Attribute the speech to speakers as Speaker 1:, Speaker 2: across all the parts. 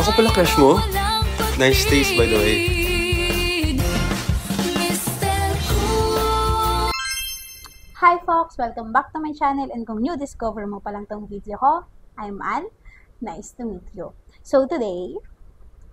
Speaker 1: Ako pala crush mo? Nice taste, by the way.
Speaker 2: Hi folks! Welcome back to my channel, and kung new discover mo pa lang tong video ko, I'm Ann. Nice to meet you. So today,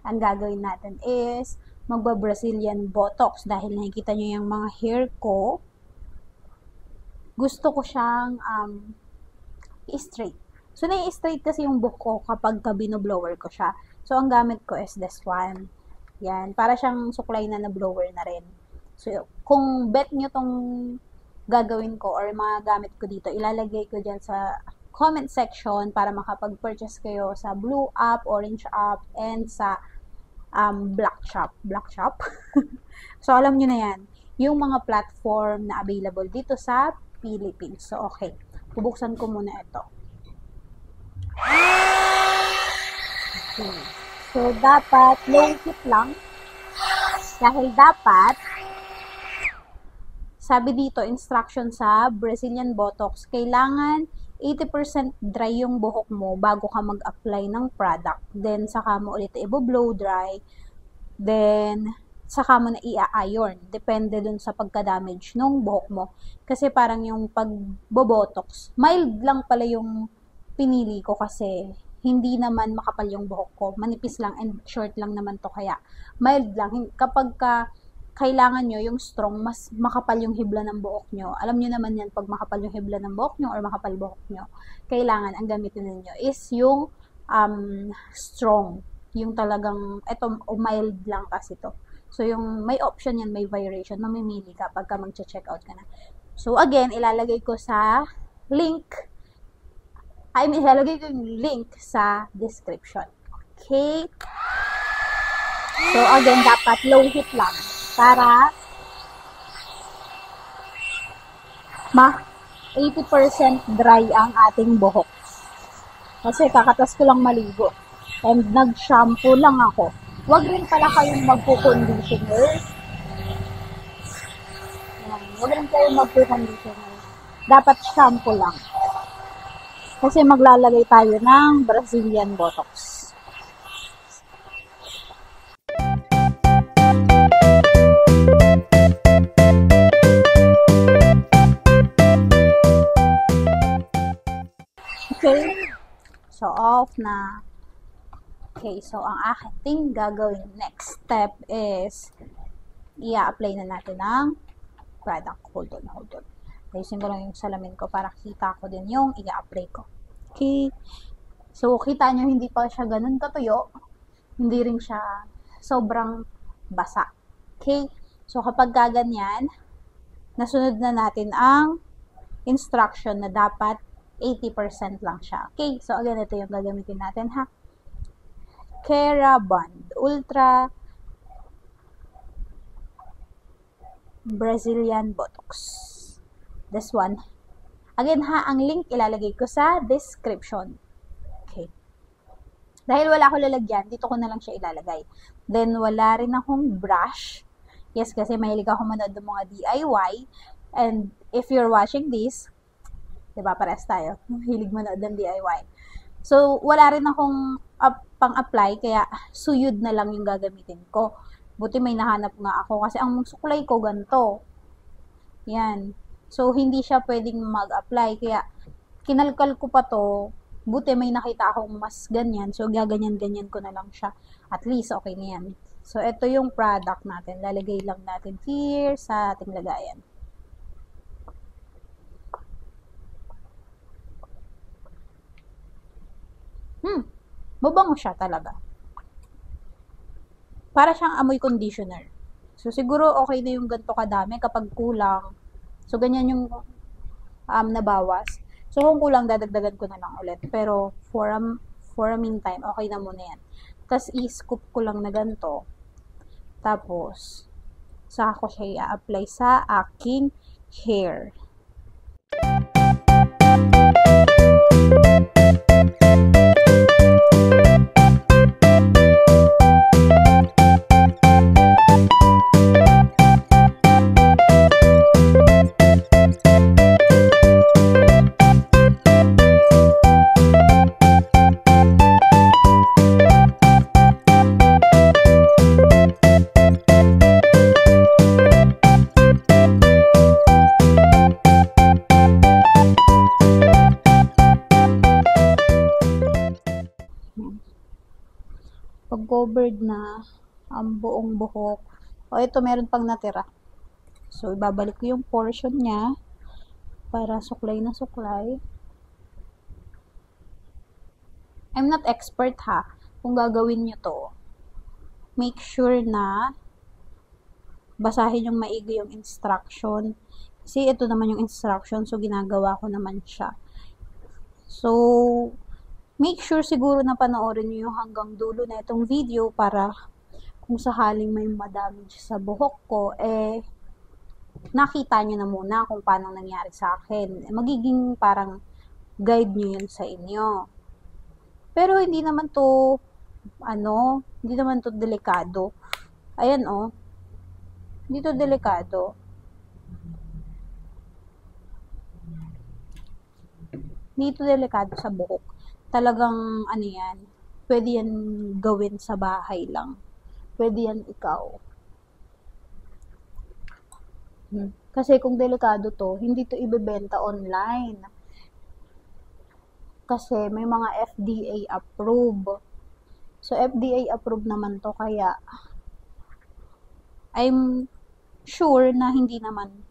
Speaker 2: ang gagawin natin is magba-Brazilian Botox dahil nakikita nyo yung mga hair ko. Gusto ko siyang i-straight. So na-i-straight kasi yung buhok ko kapag binoblower ko siya. So ang gamit ko is this one. Yan, para siyang suklay na blower na rin. So kung bet nyo tong gagawin ko or mga gamit ko dito, ilalagay ko dyan sa comment section para makapag-purchase kayo sa Blue app, Orange app, and sa Black shop. So alam nyo na yan, yung mga platform na available dito sa Philippines. So okay, bubuksan ko muna ito. Okay. So dapat low heat lang dahil dapat sabi dito, instruction sa Brazilian Botox, kailangan 80% dry yung buhok mo bago ka mag-apply ng product. Then, saka mo ulit i-blow dry. Then, saka mo na i-iron. Depende dun sa pagka-damage ng buhok mo. Kasi parang yung pag-botox, mild lang pala yung pinili ko kasi hindi naman makapal yung buhok ko. Manipis lang and short lang naman to, kaya mild lang. Kapag kailangan nyo yung strong, mas makapal yung hibla ng buhok nyo. Alam nyo naman yan, pag makapal yung hibla ng buhok nyo or makapal buhok nyo, kailangan ang gamitin ninyo is yung strong. Yung talagang, eto, mild lang kasi to. So, yung may option yan, may variation, mamimili ka pagka mag-check out ka na. So, again, ilalagay ko sa ilalagay ko yung link sa description. Okay? So, again, dapat low heat lang para 80% dry ang ating buhok. Kasi kakatas ko lang maligo. And nag-shampoo lang ako. Huwag rin pala kayong magpo-conditioner. Huwag rin kayong magpo-conditioner. Dapat shampoo lang. Kasi maglalagay tayo ng Brazilian Botox. Okay, so off na. Okay, so ang ating gagawin next step is i-apply na natin ng product. Hold on. Ayusin ko lang yung salamin ko para kita ko din yung i-apply ko. Okay, so kita nyo hindi pa siya ganun katuyo, hindi rin siya sobrang basa. Okay, so kapag ganyan, nasunod na natin ang instruction na dapat 80% lang siya. Okay, so again, ito yung gagamitin natin, ha. Kerabond Ultra Brazilian Botox. This one. Again, ha, ang link ilalagay ko sa description. Okay. Dahil wala ako lalagyan, dito ko na lang siya ilalagay. Then, wala rin akong brush. Yes, kasi mahilig ako manood ng mga DIY. And if you're watching this, diba, pares tayo. Hilig manood ng DIY. So, wala rin akong pang-apply, kaya suyod na lang yung gagamitin ko. Buti may nahanap nga ako, kasi ang suklay ko ganito. Yan. So, hindi siya pwedeng mag-apply, kaya kinalkal ko pa to. Buti may nakita akong mas ganyan. So, gaganyan-ganyan ko na lang siya. At least, okay na yan. So, ito yung product natin. Lalagay lang natin here sa ating lagayan. Mabango siya talaga. Para siyang amoy conditioner. So, siguro okay na yung ganito kadami kapag kulang. So, ganyan yung nabawas. So, kung kulang, dadagdagan ko na lang ulit. Pero, for a meantime, okay na muna yan. Tapos, i-scoop ko lang na ganito. Tapos, saka ko siya i-apply sa aking hair. covered na ang buong buhok. O, ito, meron pang natira. So, ibabalik ko yung portion niya para suklay na suklay. I'm not expert ha. Kung gagawin nyo to, make sure na basahin yung maigi yung instruction. Kasi ito naman yung instruction, so ginagawa ko naman siya. So, make sure siguro na panoorin nyo yung hanggang dulo na itong video para kung sakaling may madamage sa buhok ko, nakita nyo na muna kung paano nangyari sa akin. Magiging parang guide nyo yun sa inyo. Pero hindi naman to, hindi naman to delikado. Ayan hindi to delikado. Hindi to delikado sa buhok. Talagang, yan, pwede yan gawin sa bahay lang. Pwede yan ikaw. Kasi kung delikado to, hindi to ibebenta online. Kasi may mga FDA approved. So, FDA approved naman to, kaya I'm sure na hindi naman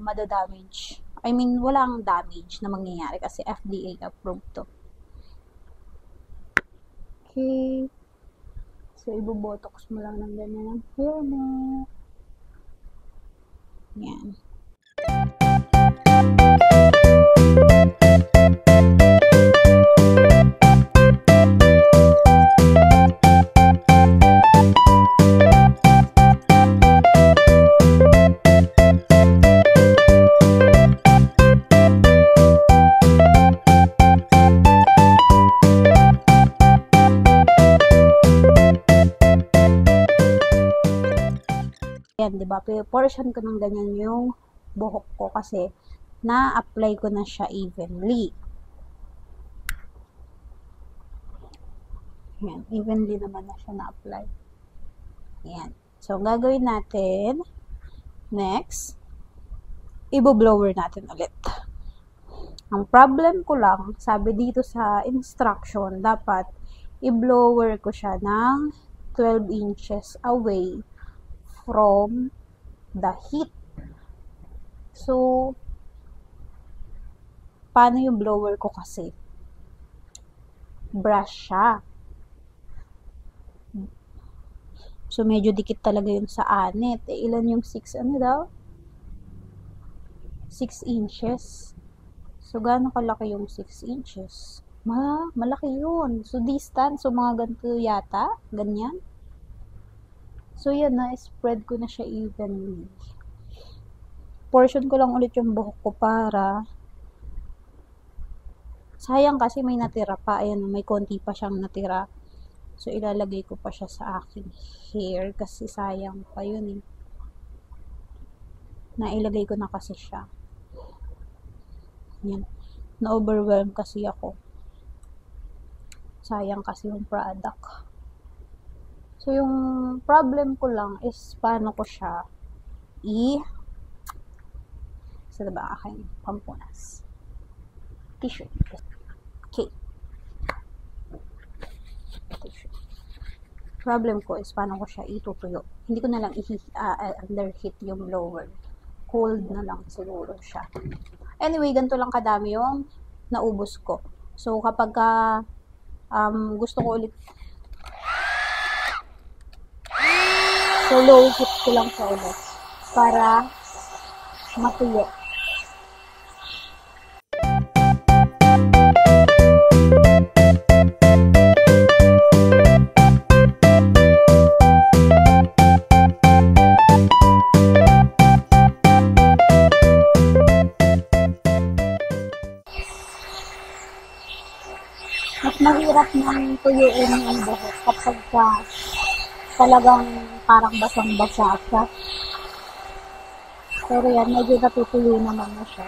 Speaker 2: madadamage. I mean, walang damage na mangyayari kasi FDA approved to. Okay. So, ibubotox mo lang ng ganyan ang hair mo. Yan. Yan, diba? Portion ko ng ganyan yung buhok ko kasi na-apply ko na siya evenly. Yan, evenly naman na siya na-apply. Yan. So, ang gagawin natin, next, i-blower natin ulit. Ang problem ko lang, sabi dito sa instruction, dapat i-blower ko siya ng 12 inches away from the heat. So, paano yung blower ko kasi? Brush siya. So, medyo dikit talaga yun sa anit. Ilan yung 6, 6 inches. So, gaano kalaki yung 6 inches? Malaki yun. So, distance. So, mga ganito yata. Ganyan. So, yan na. Spread ko na siya evenly. Portion ko lang ulit yung buhok ko para sayang kasi may natira pa. Ayan, may konti pa siyang natira. So, ilalagay ko pa siya sa aking hair kasi sayang pa yun eh. Nailagay ko na kasi siya. Yan. Na-overwhelm kasi ako. Sayang kasi yung product. So, yung problem ko lang is paano ko siya sa ba aking pampunas. Tissue. Okay. Tissue. Problem ko is paano ko siya itutuyo. Hindi ko na lang underheat yung blower. Cold na lang siguro siya. Anyway, ganito lang kadami yung naubos ko. So, kapag gusto ko ulit low heat ko lang siya ulit para matuyo. Mas mahirap nang tuyuin yung buhok kapag talagang parang basang-basa siya. Pero yan, medyo natutuyo naman na siya.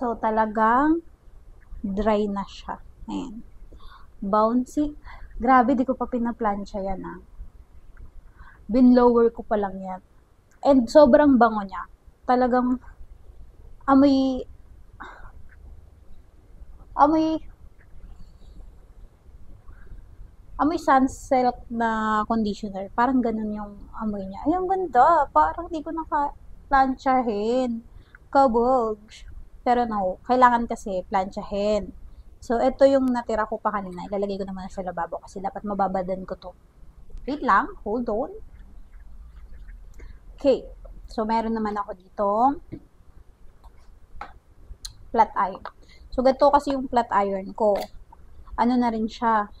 Speaker 2: So, talagang dry na siya. Ayan. Bouncy. Grabe, di ko pa pinaplansya yan ah. Binlower ko pa lang yan. And sobrang bango niya. Talagang amoy sunsilk na conditioner. Parang ganun yung amoy niya. Ay, ang ganda. Parang di ko naka-plansyahin. Kabog. Pero no, kailangan kasi plansyahin. So, ito yung natira ko pa kanina. Ilalagay ko naman sa lababo kasi dapat mababadan ko to. Wait lang. Hold on. Okay. So, meron naman ako dito flat iron. So, ganito kasi yung flat iron ko. Ano na rin siya,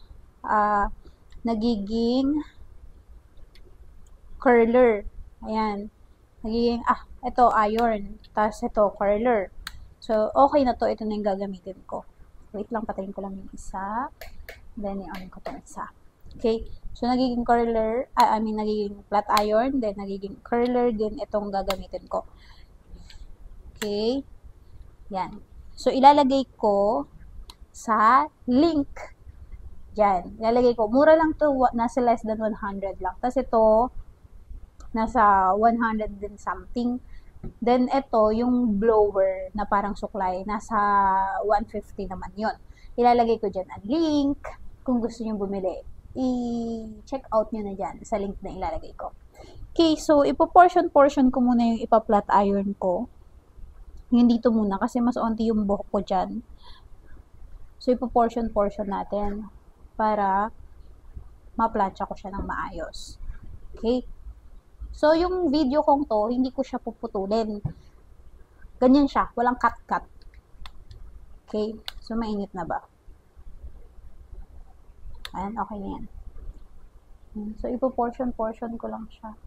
Speaker 2: nagiging curler. Ayan. Nagiging, ito iron. Tapos ito, curler. So, okay na to. Ito na yung gagamitin ko. Wait lang, patayin ko lang yung isa. Then, i-on ko itong isa. Okay. So, nagiging curler, nagiging flat iron, then nagiging curler, din itong gagamitin ko. Okay. Yan. So, ilalagay ko sa link. Yan. Ilalagay ko. Mura lang to. Nasa less than 100 lang. Tapos ito, nasa 100 din something. Then, ito, yung blower na parang suklay. Nasa 150 naman yon. Ilalagay ko dyan ang link. Kung gusto nyo bumili, i-check out nyo na dyan sa link na ilalagay ko. Okay, so, ipo-portion ko muna yung ipa-flat iron ko. Yung dito muna kasi mas onti yung buhok ko dyan. So, ipo-portion natin para ma-plancha ko siya ng maayos. Okay? So, yung video kong to, hindi ko siya puputulin. Ganyan siya. Walang cut-cut. Okay? So, mainit na ba? Ayan, okay na yan. So, ipo-portion ko lang siya.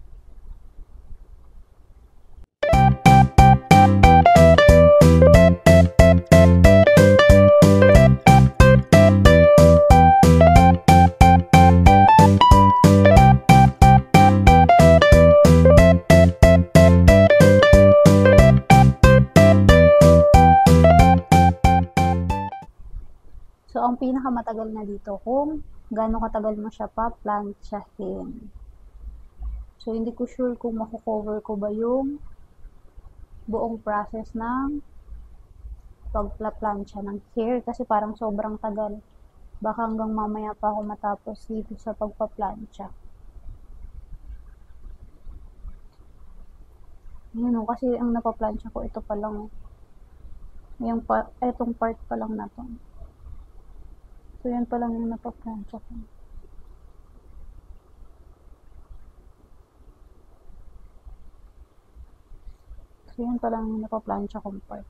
Speaker 2: So, ang pinakamatagal na dito kung gaano katagal mo siya pa-planchahin. So, hindi ko sure kung mako-cover ko ba yung buong process ng pagpla-plancha ng hair kasi parang sobrang tagal. Baka hanggang mamaya pa ako matapos dito sa pagpa-plancha. Yun o, kasi ang napaplancha ko ito pa lang. Itong part pa lang na to. So, yan pa lang yung napaplansya ko. So, yan pa lang yung napaplansya kong part.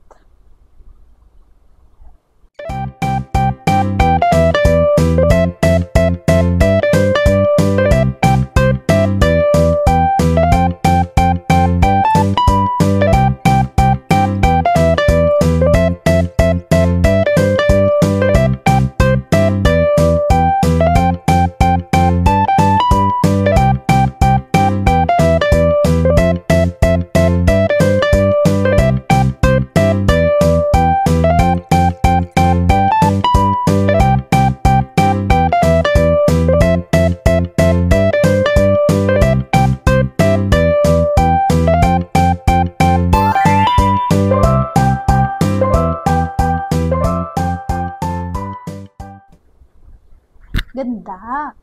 Speaker 2: Ganda.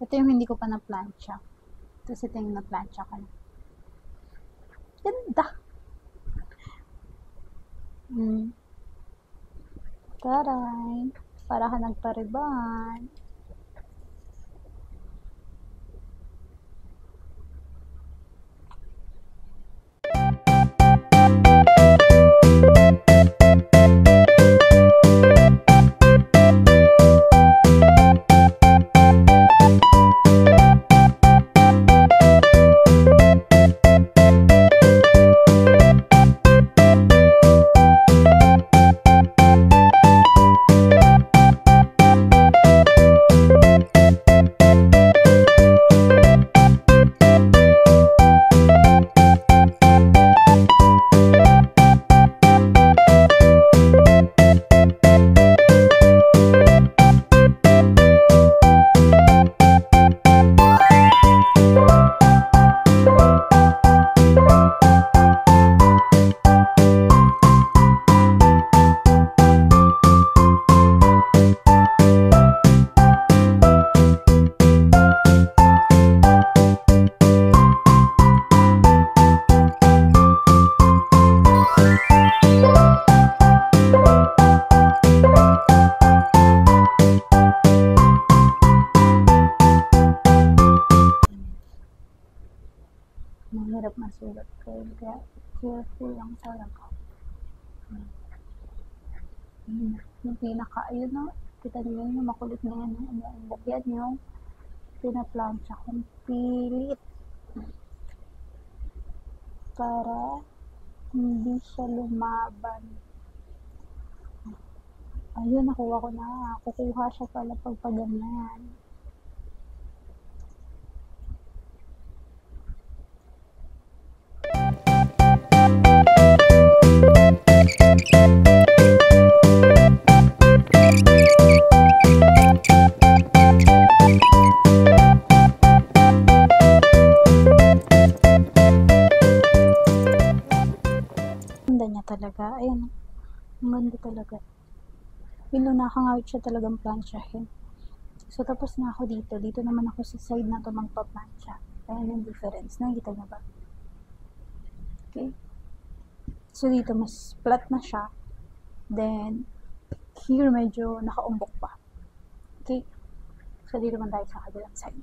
Speaker 2: Ito yung hindi ko pa na-plancha. Tapos ito yung na-plancha ko na. Ganda. Taray. Para ka nagpariban. sulat ko. Kaya careful lang talaga. Yung pinaka, ayun na, kita niyo yung makulit na yan, umuumbok yan yung pinaplansya kong pilit para hindi siya lumaban. Ayun, nakuha ko na. Kukuha siya pala pag ganyan. Ganda niya talaga. Ayun, ang ganda talaga. Yun, nakangawit siya talagang plansyahin. So, tapos na ako dito. Dito naman ako sa side na ito magpa-plansya. Ayan yung difference. Nakikita niyo ba? Okay. So, dito mas flat na siya. Then, here medyo nakaumbok pa. Okay. So, dito naman tayo sa kabilang side.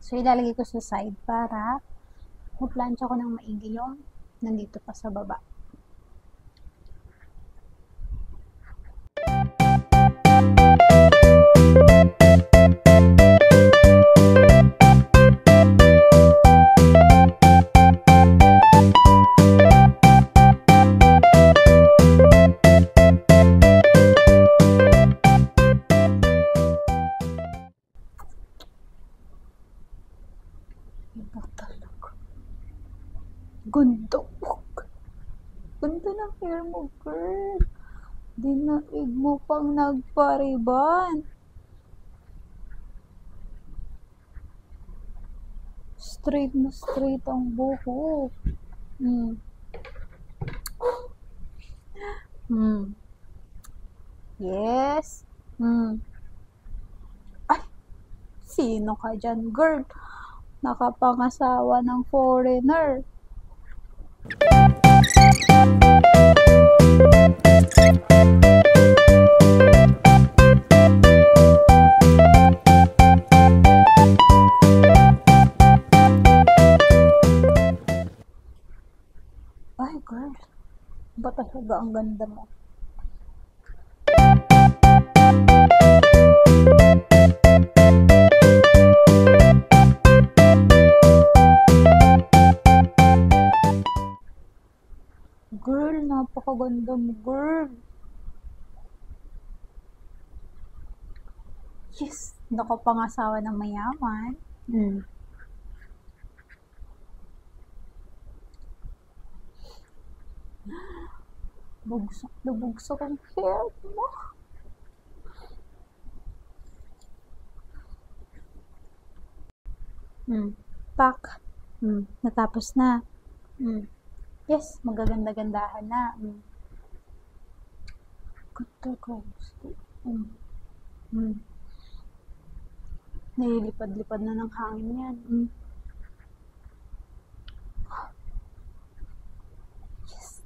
Speaker 2: So, ilalagay ko sa side para maplansya ko ng maigi yung nandito pa sa baba. Iba talaga. Ganda. Ganda ng hair mo, girl. Dinaig mo pang nagpariban. Straight na straight ang buhok. Yes. Ay, sino ka dyan, girl? Nakapangasawa ng foreigner. Ay, girl. Ba talaga ang ganda mo? Girl, napakaganda mo, girl. Yes, nakapangasawa ng mayaman. Bugsak na bugsak ang hair mo. Pak. Natapos na. Yes, magaganda-gandahan na. Ganda ka. Nililipad-lipad na ng hangin yan. Yes.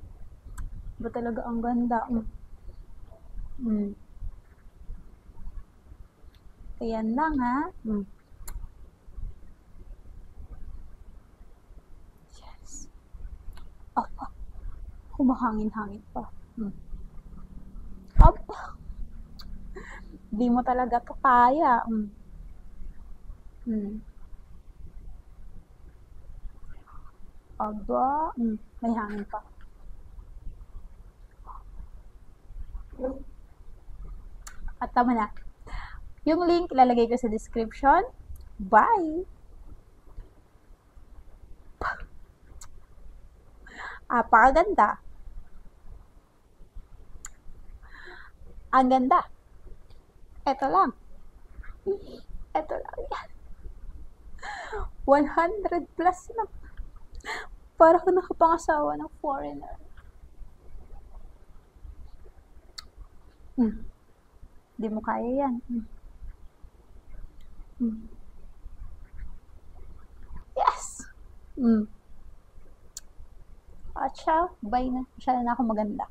Speaker 2: Ba talaga ang ganda. Ayan lang, ha? Yes. Apa. Humahangin-hangin pa. Apa. Di mo talaga to kaya. Aba. May hangin pa. At tama na. Yung link ilalagay ko sa description. Bye! Apakaganda. Ang ganda. Ito lang. Ito lang yan. 100 plus na. Para ko nakapangasawa ng foreigner. Di mo kaya yan. Yes! At siya, bye na. Masyado na ako maganda.